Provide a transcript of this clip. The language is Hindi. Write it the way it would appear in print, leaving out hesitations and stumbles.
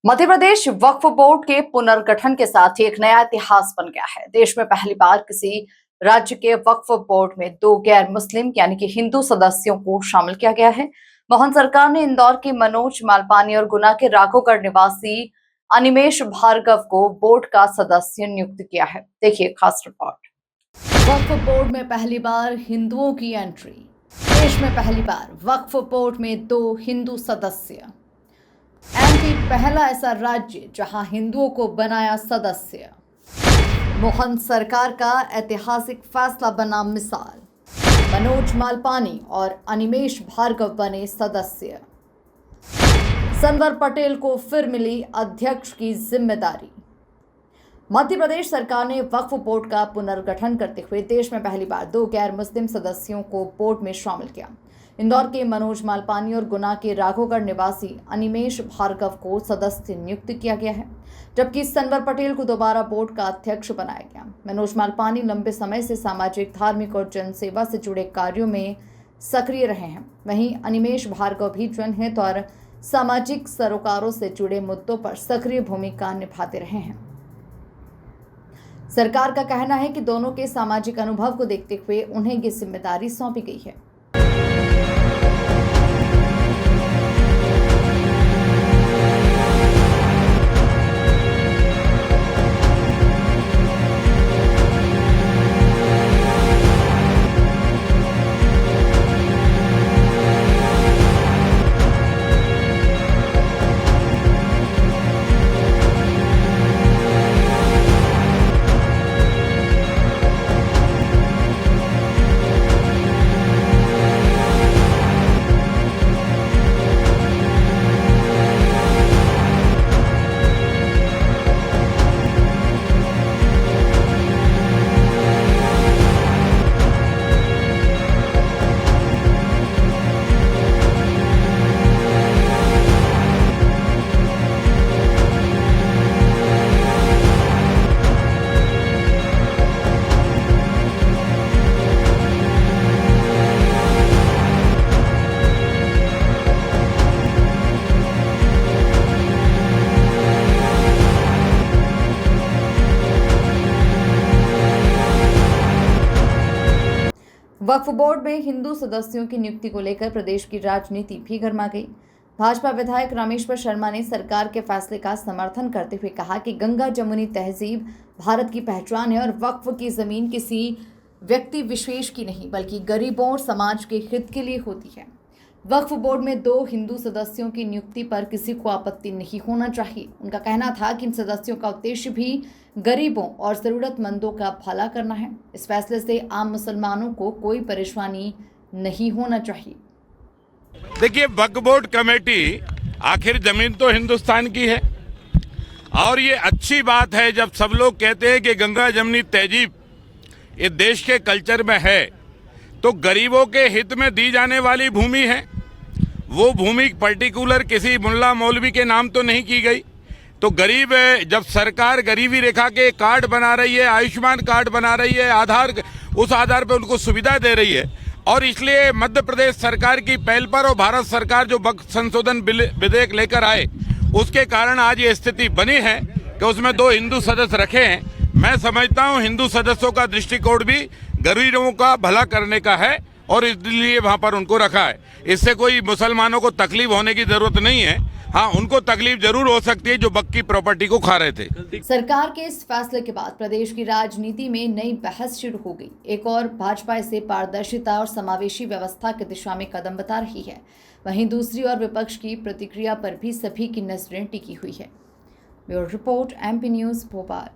मध्य प्रदेश वक्फ बोर्ड के पुनर्गठन के साथ ही एक नया इतिहास बन गया है। देश में पहली बार किसी राज्य के वक्फ बोर्ड में दो गैर मुस्लिम यानी कि हिंदू सदस्यों को शामिल किया गया है। मोहन सरकार ने इंदौर के मनोज मालपानी और गुना के राघोगढ़ निवासी अनिमेश भार्गव को बोर्ड का सदस्य नियुक्त किया है। देखिए खास रिपोर्ट। वक्फ बोर्ड में पहली बार हिंदुओं की एंट्री। देश में पहली बार वक्फ बोर्ड में दो हिंदू सदस्य। एमपी पहला ऐसा राज्य जहां हिंदुओं को बनाया सदस्य। मोहन सरकार का ऐतिहासिक फैसला बना मिसाल। मनोज मालपानी और अनिमेश भार्गव बने सदस्य। सनवर पटेल को फिर मिली अध्यक्ष की जिम्मेदारी। मध्य प्रदेश सरकार ने वक्फ बोर्ड का पुनर्गठन करते हुए देश में पहली बार दो गैर मुस्लिम सदस्यों को बोर्ड में शामिल किया। इंदौर के मनोज मालपानी और गुना के राघोगढ़ निवासी अनिमेश भार्गव को सदस्य नियुक्त किया गया है, जबकि सनवर पटेल को दोबारा बोर्ड का अध्यक्ष बनाया गया। मनोज मालपानी लंबे समय से सामाजिक, धार्मिक और जनसेवा से जुड़े कार्यों में सक्रिय रहे हैं। वहीं अनिमेश भार्गव भी जनहित और सामाजिक सरोकारों से जुड़े मुद्दों पर सक्रिय भूमिका निभाते रहे हैं। सरकार का कहना है कि दोनों के सामाजिक अनुभव को देखते हुए उन्हें ये जिम्मेदारी सौंपी गई है। वक्फ बोर्ड में हिंदू सदस्यों की नियुक्ति को लेकर प्रदेश की राजनीति भी गर्मा गई। भाजपा विधायक रामेश्वर शर्मा ने सरकार के फैसले का समर्थन करते हुए कहा कि गंगा जमुनी तहजीब भारत की पहचान है और वक्फ की जमीन किसी व्यक्ति विशेष की नहीं बल्कि गरीबों और समाज के हित के लिए होती है। वक्फ बोर्ड में दो हिंदू सदस्यों की नियुक्ति पर किसी को आपत्ति नहीं होना चाहिए। उनका कहना था कि इन सदस्यों का उद्देश्य भी गरीबों और ज़रूरतमंदों का भला करना है। इस फैसले से आम मुसलमानों को कोई परेशानी नहीं होना चाहिए। देखिए, वक्फ बोर्ड कमेटी आखिर जमीन तो हिंदुस्तान की है और ये अच्छी बात है जब सब लोग कहते हैं कि गंगा जमुनी तहजीब ये देश के कल्चर में है, तो गरीबों के हित में दी जाने वाली भूमि है। वो भूमि पर्टिकुलर किसी मुल्ला मौलवी के नाम तो नहीं की गई। तो गरीब जब सरकार गरीबी रेखा के कार्ड बना रही है, आयुष्मान कार्ड बना रही है, उस आधार पर उनको सुविधा दे रही है और इसलिए मध्य प्रदेश सरकार की पहल पर और भारत सरकार जो वक्फ संशोधन विधेयक लेकर आए उसके कारण आज ये स्थिति बनी है कि उसमें दो हिंदू सदस्य रखे हैं। मैं समझता हूँ हिंदू सदस्यों का दृष्टिकोण भी गरीबों का भला करने का है और इसलिए वहां पर उनको रखा है। इससे कोई मुसलमानों को तकलीफ होने की जरूरत नहीं है। हाँ, उनको तकलीफ जरूर हो सकती है जो वक्फ की प्रॉपर्टी को खा रहे थे। सरकार के इस फैसले के बाद प्रदेश की राजनीति में नई बहस शुरू हो गई। एक और भाजपा इसे पारदर्शिता और समावेशी व्यवस्था की दिशा में कदम बता रही है, वहीं दूसरी ओर विपक्ष की प्रतिक्रिया पर भी सभी की नजरें टिकी हुई है। Bureau report, MP news, Bhopal.